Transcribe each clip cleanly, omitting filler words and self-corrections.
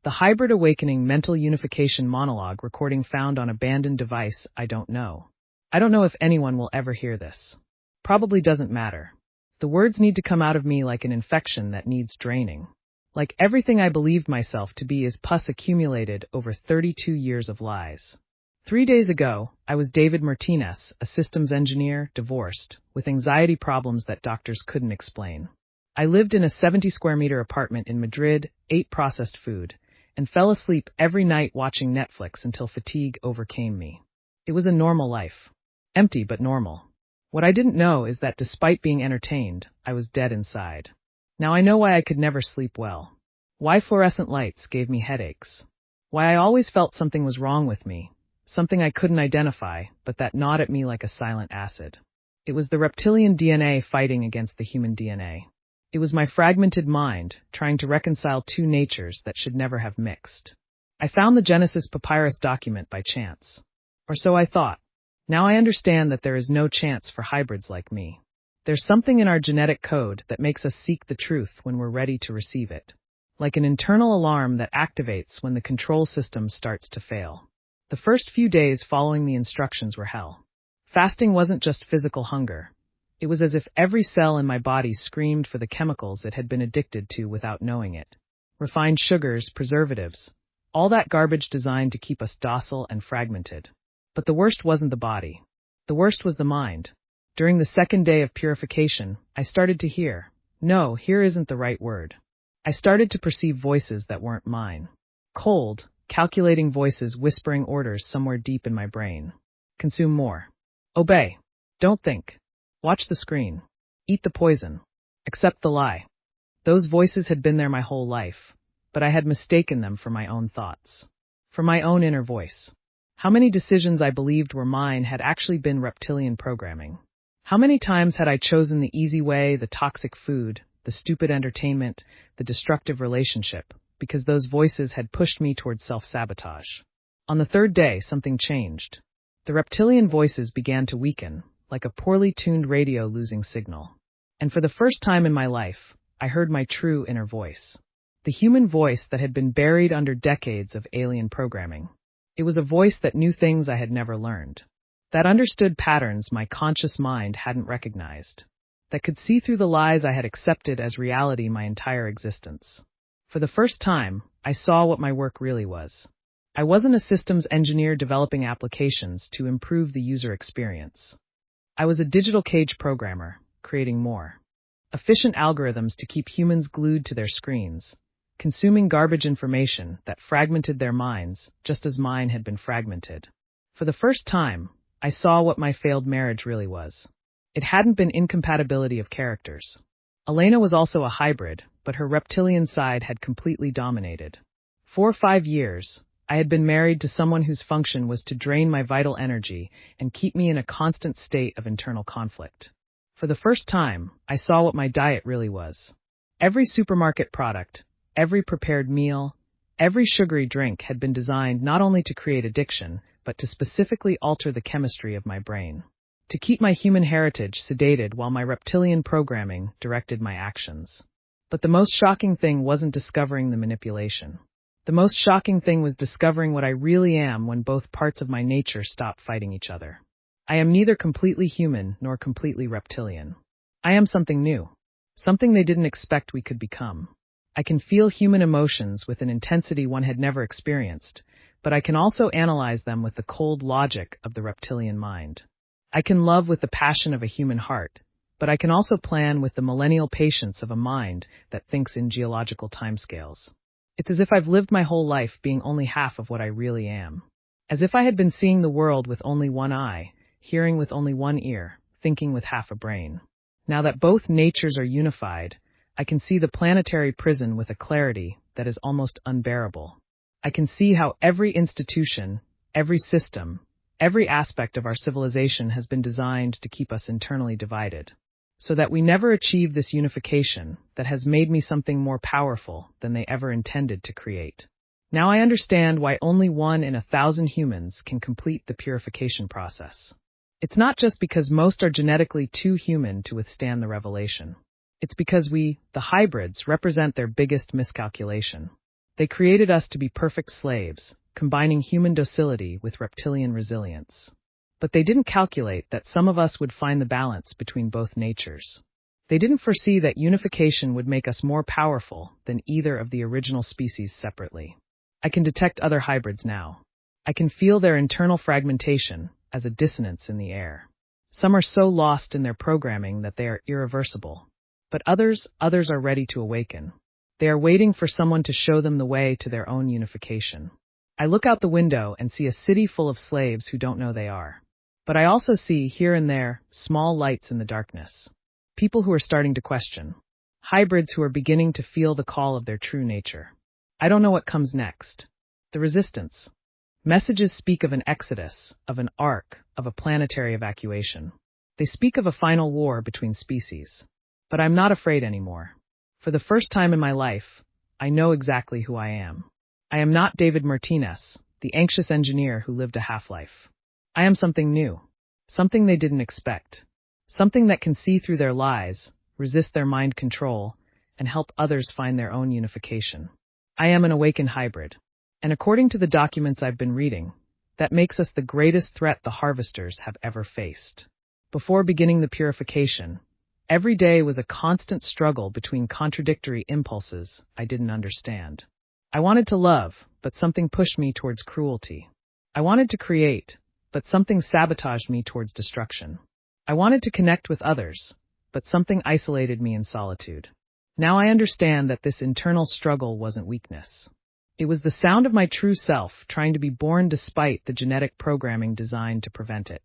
The hybrid awakening mental unification monologue recording found on abandoned device. I don't know. I don't know if anyone will ever hear this. Probably doesn't matter. The words need to come out of me like an infection that needs draining. Like everything I believed myself to be is pus accumulated over 32 years of lies. 3 days ago, I was David Martínez, a systems engineer, divorced, with anxiety problems that doctors couldn't explain. I lived in a 70-square-meter apartment in Madrid, ate processed food, and fell asleep every night watching Netflix until fatigue overcame me. It was a normal life. Empty but normal. What I didn't know is that despite being entertained, I was dead inside. Now I know why I could never sleep well. Why fluorescent lights gave me headaches. Why I always felt something was wrong with me, something I couldn't identify, but that gnawed at me like a silent acid. It was the reptilian DNA fighting against the human DNA. It was my fragmented mind trying to reconcile two natures that should never have mixed. I found the Genesis papyrus document by chance. Or so I thought. Now I understand that there is no chance for hybrids like me. There's something in our genetic code that makes us seek the truth when we're ready to receive it. Like an internal alarm that activates when the control system starts to fail. The first few days following the instructions were hell. Fasting wasn't just physical hunger. It was as if every cell in my body screamed for the chemicals it had been addicted to without knowing it. Refined sugars, preservatives, all that garbage designed to keep us docile and fragmented. But the worst wasn't the body. The worst was the mind. During the second day of purification, I started to hear. No, here isn't the right word. I started to perceive voices that weren't mine. Cold, calculating voices whispering orders somewhere deep in my brain. Consume more. Obey. Don't think. Watch the screen. Eat the poison. Accept the lie. Those voices had been there my whole life, but I had mistaken them for my own thoughts. For my own inner voice. How many decisions I believed were mine had actually been reptilian programming? How many times had I chosen the easy way, the toxic food, the stupid entertainment, the destructive relationship, because those voices had pushed me towards self-sabotage? On the third day, something changed. The reptilian voices began to weaken, like a poorly tuned radio losing signal. And for the first time in my life, I heard my true inner voice. The human voice that had been buried under decades of alien programming. It was a voice that knew things I had never learned. That understood patterns my conscious mind hadn't recognized. That could see through the lies I had accepted as reality my entire existence. For the first time, I saw what my work really was. I wasn't a systems engineer developing applications to improve the user experience. I was a digital cage programmer, creating more efficient algorithms to keep humans glued to their screens, consuming garbage information that fragmented their minds just as mine had been fragmented. For the first time, I saw what my failed marriage really was. It hadn't been incompatibility of characters. Elena was also a hybrid, but her reptilian side had completely dominated. 4 or 5 years, I had been married to someone whose function was to drain my vital energy and keep me in a constant state of internal conflict. For the first time, I saw what my diet really was. Every supermarket product, every prepared meal, every sugary drink had been designed not only to create addiction, but to specifically alter the chemistry of my brain. To keep my human heritage sedated while my reptilian programming directed my actions. But the most shocking thing wasn't discovering the manipulation. The most shocking thing was discovering what I really am when both parts of my nature stop fighting each other. I am neither completely human nor completely reptilian. I am something new. Something they didn't expect we could become. I can feel human emotions with an intensity one had never experienced, but I can also analyze them with the cold logic of the reptilian mind. I can love with the passion of a human heart, but I can also plan with the millennial patience of a mind that thinks in geological timescales. It's as if I've lived my whole life being only half of what I really am. As if I had been seeing the world with only one eye, hearing with only one ear, thinking with half a brain. Now that both natures are unified, I can see the planetary prison with a clarity that is almost unbearable. I can see how every institution, every system, every aspect of our civilization has been designed to keep us internally divided, so that we never achieve this unification that has made me something more powerful than they ever intended to create. Now I understand why only 1 in 1,000 humans can complete the purification process. It's not just because most are genetically too human to withstand the revelation. It's because we, the hybrids, represent their biggest miscalculation. They created us to be perfect slaves, combining human docility with reptilian resilience. But they didn't calculate that some of us would find the balance between both natures. They didn't foresee that unification would make us more powerful than either of the original species separately. I can detect other hybrids now. I can feel their internal fragmentation as a dissonance in the air. Some are so lost in their programming that they are irreversible. But others are ready to awaken. They are waiting for someone to show them the way to their own unification. I look out the window and see a city full of slaves who don't know they are. But I also see, here and there, small lights in the darkness. People who are starting to question. Hybrids who are beginning to feel the call of their true nature. I don't know what comes next. The resistance. Messages speak of an exodus, of an arc, of a planetary evacuation. They speak of a final war between species. But I'm not afraid anymore. For the first time in my life, I know exactly who I am. I am not David Martínez, the anxious engineer who lived a half-life. I am something new. Something they didn't expect. Something that can see through their lies, resist their mind control, and help others find their own unification. I am an awakened hybrid. And according to the documents I've been reading, that makes us the greatest threat the harvesters have ever faced. Before beginning the purification, every day was a constant struggle between contradictory impulses I didn't understand. I wanted to love, but something pushed me towards cruelty. I wanted to create, but something sabotaged me towards destruction. I wanted to connect with others, but something isolated me in solitude. Now I understand that this internal struggle wasn't weakness. It was the sound of my true self trying to be born despite the genetic programming designed to prevent it.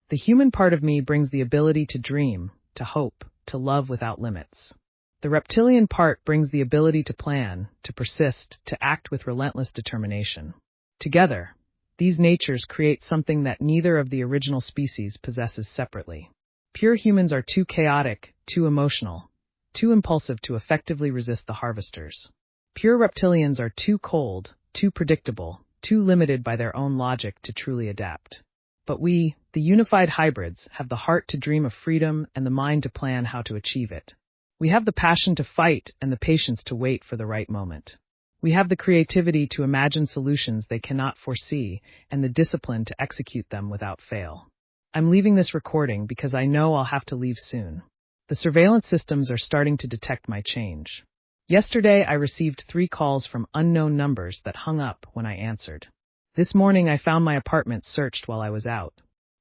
The human part of me brings the ability to dream, to hope, to love without limits. The reptilian part brings the ability to plan, to persist, to act with relentless determination. Together, these natures create something that neither of the original species possesses separately. Pure humans are too chaotic, too emotional, too impulsive to effectively resist the harvesters. Pure reptilians are too cold, too predictable, too limited by their own logic to truly adapt. But we, the unified hybrids, have the heart to dream of freedom and the mind to plan how to achieve it. We have the passion to fight and the patience to wait for the right moment. We have the creativity to imagine solutions they cannot foresee and the discipline to execute them without fail. I'm leaving this recording because I know I'll have to leave soon. The surveillance systems are starting to detect my change. Yesterday, I received 3 calls from unknown numbers that hung up when I answered. This morning, I found my apartment searched while I was out.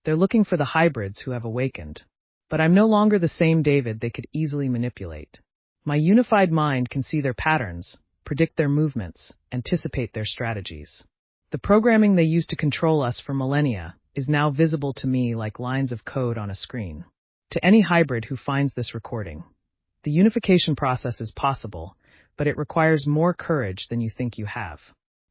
They're looking for the hybrids who have awakened. But I'm no longer the same David they could easily manipulate. My unified mind can see their patterns, predict their movements, anticipate their strategies. The programming they used to control us for millennia is now visible to me like lines of code on a screen. To any hybrid who finds this recording, the unification process is possible, but it requires more courage than you think you have.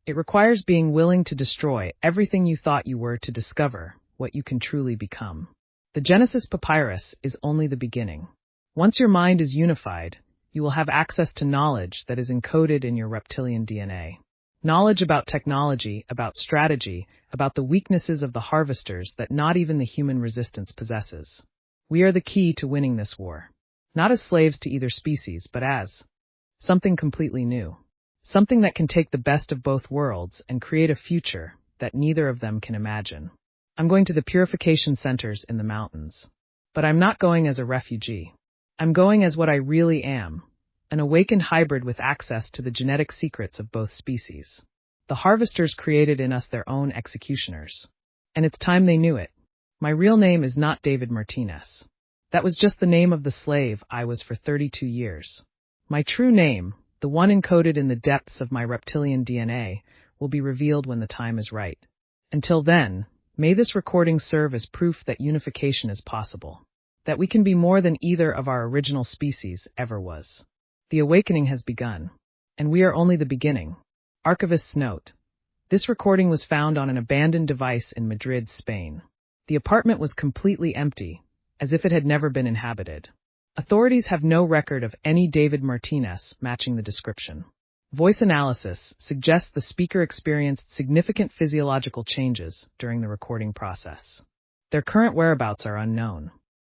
It requires being willing to destroy everything you thought you were to discover what you can truly become. The Genesis Papyrus is only the beginning. Once your mind is unified, you will have access to knowledge that is encoded in your reptilian DNA. Knowledge about technology, about strategy, about the weaknesses of the harvesters that not even the human resistance possesses. We are the key to winning this war. Not as slaves to either species, but as something completely new. Something that can take the best of both worlds and create a future that neither of them can imagine. I'm going to the purification centers in the mountains. But I'm not going as a refugee. I'm going as what I really am, an awakened hybrid with access to the genetic secrets of both species. The harvesters created in us their own executioners. And it's time they knew it. My real name is not David Martínez. That was just the name of the slave I was for 32 years. My true name, the one encoded in the depths of my reptilian DNA, will be revealed when the time is right. Until then, may this recording serve as proof that unification is possible, that we can be more than either of our original species ever was. The awakening has begun, and we are only the beginning. Archivist's note. This recording was found on an abandoned device in Madrid, Spain. The apartment was completely empty, as if it had never been inhabited. Authorities have no record of any David Martínez matching the description. Voice analysis suggests the speaker experienced significant physiological changes during the recording process. Their current whereabouts are unknown.